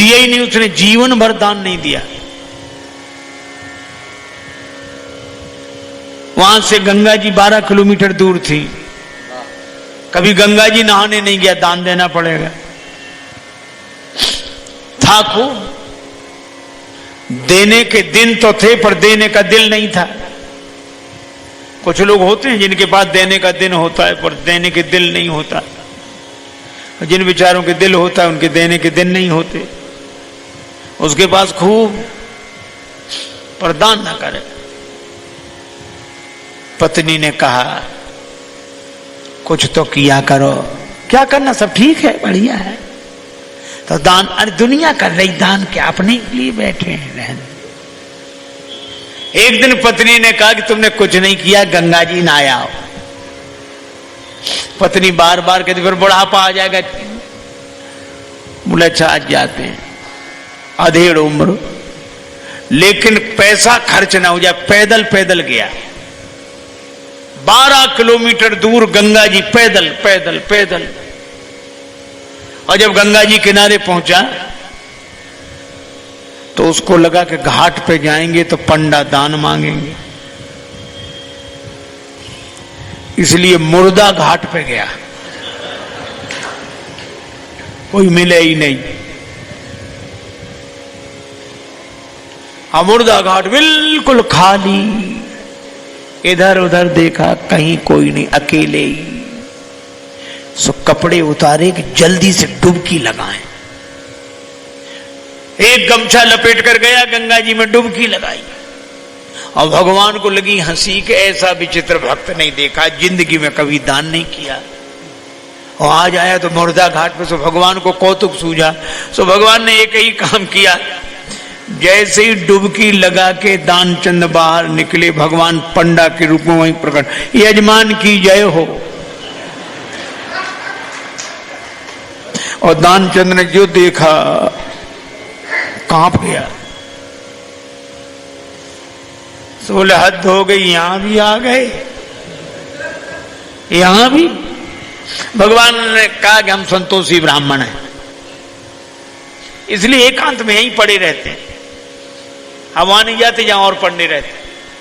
दिया ही नहीं, उसने जीवन भर दान नहीं दिया। वहां से गंगा जी 12 किलोमीटर दूर थी, कभी गंगा जी नहाने नहीं गया, दान देना पड़ेगा। था खूब, देने के दिन तो थे पर देने का दिल नहीं था। कुछ लोग होते हैं जिनके पास देने का दिन होता है पर देने के दिल नहीं होता, जिन विचारों के दिल होता है उनके देने के दिन नहीं होते। उसके पास खूब पर दान ना करे। पत्नी ने कहा कुछ तो किया करो। क्या करना, सब ठीक है, बढ़िया है। तो दान, अरे दुनिया कर रही दान, क्या अपने लिए बैठे हैं रहने। एक दिन पत्नी ने कहा कि तुमने कुछ नहीं किया, गंगा जी नहाया आओ। पत्नी बार बार कहती फिर बुढ़ापा आ जाएगा। बोले अच्छा आज जाते हैं, अधेड़ उम्र, लेकिन पैसा खर्च ना हो जाए। पैदल पैदल गया 12 किलोमीटर दूर गंगा जी, पैदल पैदल पैदल। और जब गंगा जी किनारे पहुंचा तो उसको लगा कि घाट पे जाएंगे तो पंडा दान मांगेंगे, इसलिए मुर्दा घाट पे गया। कोई मिले ही नहीं। मुर्दा घाट बिल्कुल खाली, इधर उधर देखा कहीं कोई नहीं, अकेले ही। सो कपड़े उतारे कि जल्दी से डुबकी लगाएं। एक गमछा लपेट कर गया गंगा जी में, डुबकी लगाई। और भगवान को लगी हंसी कि ऐसा विचित्र भक्त नहीं देखा, जिंदगी में कभी दान नहीं किया। और आज आया तो मुर्दा घाट पे। सो भगवान को कौतुक सूझा। सो भगवान ने एक ही काम किया, जैसे ही डुबकी लगा के दानचंद बाहर निकले, भगवान पंडा के रूप में वहीं प्रकट, यजमान की जय हो। और दानचंद ने जो देखा कांप गया। तो बोले हद हो गई, यहां भी आ गए, यहां भी। भगवान ने कहा कि हम संतोषी ब्राह्मण हैं, इसलिए एकांत में यहीं पड़े रहते हैं, हम वहां नहीं जाते जहां और पढ़ने रहते,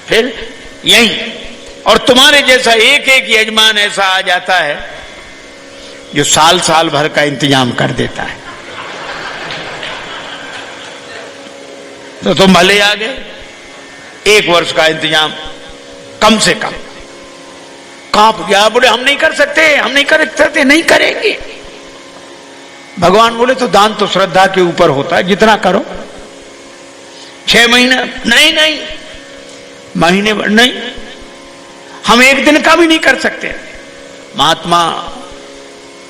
फिर यहीं। और तुम्हारे जैसा एक एक यजमान ऐसा आ जाता है जो साल साल भर का इंतजाम कर देता है। तो तुम भले आ गए, 1 वर्ष का इंतजाम कम से कम। कांप गया, बोले हम नहीं कर सकते, हम नहीं कर सकते, नहीं करेंगे। भगवान बोले तो दान तो श्रद्धा के ऊपर होता है, जितना करो। 6 महीने नहीं, नहीं महीने भर नहीं, हम 1 दिन का भी नहीं कर सकते। महात्मा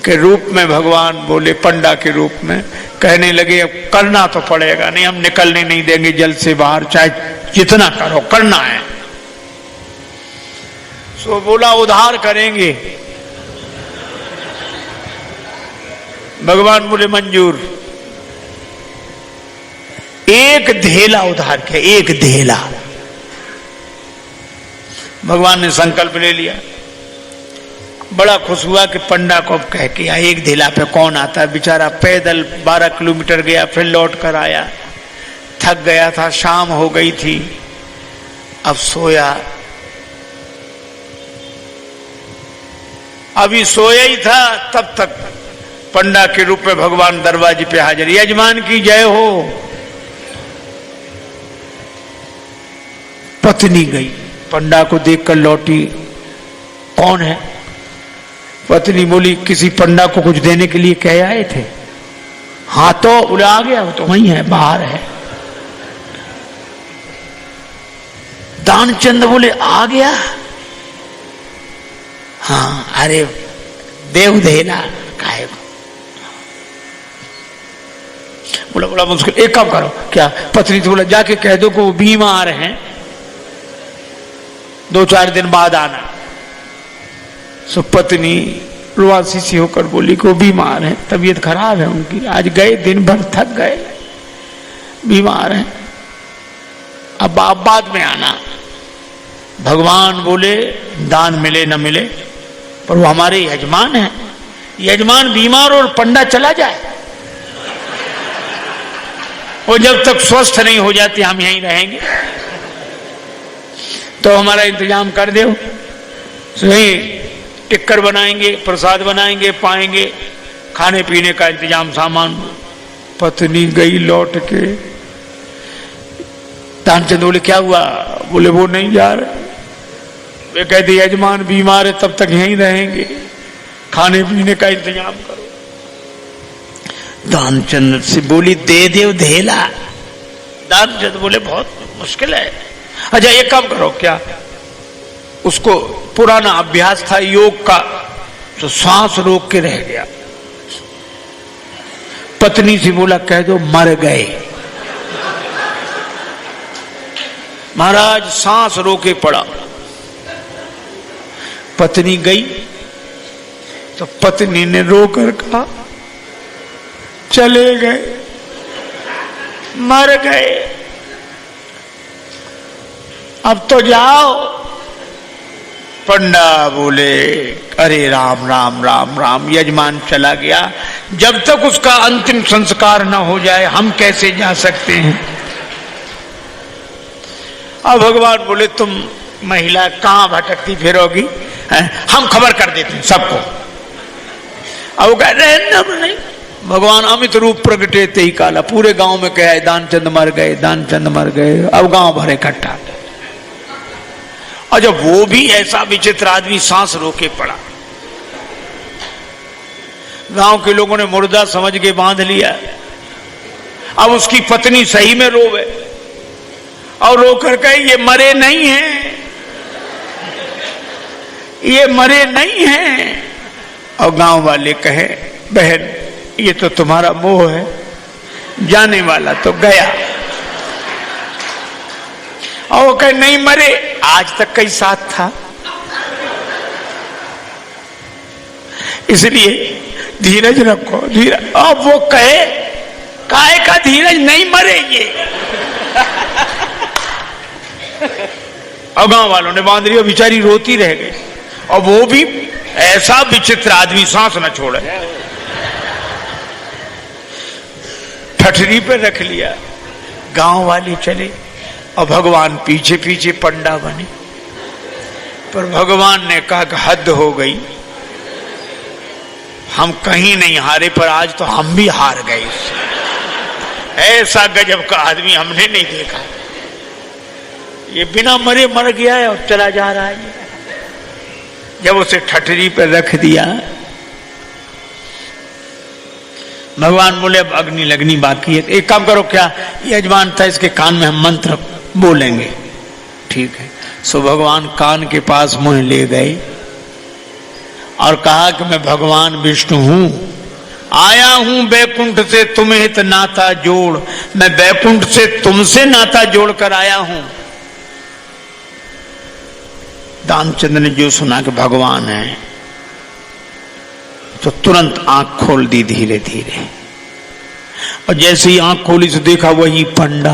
के रूप में भगवान बोले, पंडा के रूप में कहने लगे अब करना तो पड़ेगा, नहीं हम निकलने नहीं देंगे जल से बाहर, चाहे जितना करो करना है। सो बोला उधार करेंगे। भगवान बोले मंजूर। 1 धेला उधार किया, 1 धेला। भगवान ने संकल्प ले लिया। बड़ा खुश हुआ कि पंडा को कह के 1 धेला पे कौन आता है। बेचारा पैदल 12 किलोमीटर गया, फिर लौट कर आया, थक गया था, शाम हो गई थी, अब सोया। अभी सोया ही था तब तक पंडा के रूप में भगवान दरवाजे पे हाजिर, यजमान की जय हो। पत्नी गई, पंडा को देखकर लौटी, कौन है? पत्नी बोली किसी पंडा को कुछ देने के लिए कह आए थे। हाँ तो बोले आ गया, वो तो वहीं है, बाहर है। दानचंद बोले आ गया? हाँ, अरे देव धेला काहे को? बोला मुश्किल, एक काम करो। क्या? पत्नी तो बोला जाके कह दो कि वो बीमार हैं, 2-4 दिन बाद आना। सो पत्नी रुआसी सी होकर बोली कि वो बीमार है, तबीयत खराब है उनकी, आज गए दिन भर थक गए, बीमार हैं, अब आप बाद में आना। भगवान बोले दान मिले न मिले पर वो हमारे यजमान हैं, यजमान बीमार और पंडा चला जाए वो जब तक स्वस्थ नहीं हो जाती हम यहीं रहेंगे, तो हमारा इंतजाम कर दो। सही टिक्कर बनाएंगे, प्रसाद बनाएंगे, पाएंगे, खाने पीने का इंतजाम, सामान। पत्नी गई लौट के। दानचंद बोले क्या हुआ? बोले वो नहीं जा रहे। वे कहते यजमान बीमार है, तब तक यहीं रहेंगे, खाने पीने का इंतजाम करो। दानचंद से बोली दे दे धेला। दानचंद बोले बहुत मुश्किल है। अच्छा एक काम करो, क्या उसको पुराना अभ्यास था योग का, तो सांस रोक के रह गया। पत्नी से बोला कह दो मर गए। महाराज सांस रोके पड़ा। पत्नी गई तो पत्नी ने रोकर कहा चले गए, मर गए, अब तो जाओ। पंडा बोले अरे राम राम राम राम, यजमान चला गया, जब तक उसका अंतिम संस्कार न हो जाए हम कैसे जा सकते हैं। अब भगवान बोले तुम महिला कहां भटकती फिरोगी, हम खबर कर देते हैं सबको। अब वो कह रहे नहीं, भगवान अमित रूप प्रगटे ते ही काला, पूरे गांव में कहा है दानचंद मर गए, दानचंद मर गए। अब गांव भर इकट्ठा। और जब वो भी ऐसा विचित्र आदमी सांस रोके पड़ा, गांव के लोगों ने मुर्दा समझ के बांध लिया। अब उसकी पत्नी सही में रोवे और रोकर कहे ये मरे नहीं हैं, ये मरे नहीं हैं। और गांव वाले कहे बहन ये तो तुम्हारा मोह है, जाने वाला तो गया। और वो कहे नहीं मरे, आज तक कई साथ था, इसलिए धीरज रखो, धीरज। अब वो कहे काहे का धीरज, नहीं मरे ये। और गांव वालों ने बांध लिया, बेचारी रोती रह गई। और वो भी ऐसा विचित्र आदमी सांस न छोड़े, ठठरी पे रख लिया। गांव वाले चले और भगवान पीछे पीछे पंडा बने। पर भगवान ने कहा कि हद हो गई, हम कहीं नहीं हारे पर आज तो हम भी हार गए। ऐसा गजब का आदमी हमने नहीं देखा। ये बिना मरे मर गया है और चला जा रहा है। जब उसे ठठरी पर रख दिया, भगवान बोले अब अग्नि लगनी बाकी है। एक काम करो, क्या यजमान था इसके कान में हम मंत्र बोलेंगे, ठीक है। सो भगवान कान के पास मुंह ले गए और कहा कि मैं भगवान विष्णु हूं, आया हूं बैकुंठ से तुम्हें तो नाता जोड़, मैं बैकुंठ से तुमसे नाता जोड़कर आया हूं। दानचंद ने जो सुना कि भगवान है तो तुरंत आंख खोल दी धीरे धीरे। और जैसे ही आंख खोली तो देखा वही पंडा।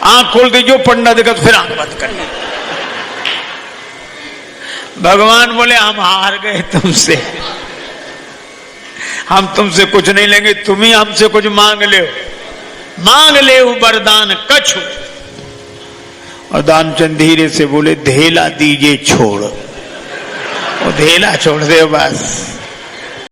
आंख खोल दी, जो पंडा देखा तो फिर आंख बंद कर ली। भगवान बोले हम हार गए तुमसे, हम तुमसे कुछ नहीं लेंगे, तुम ही हमसे कुछ मांग ले वरदान कछु। और दानचंद धीरे से बोले धेला दीजिए छोड़। वो धेला छोड़ दे बस।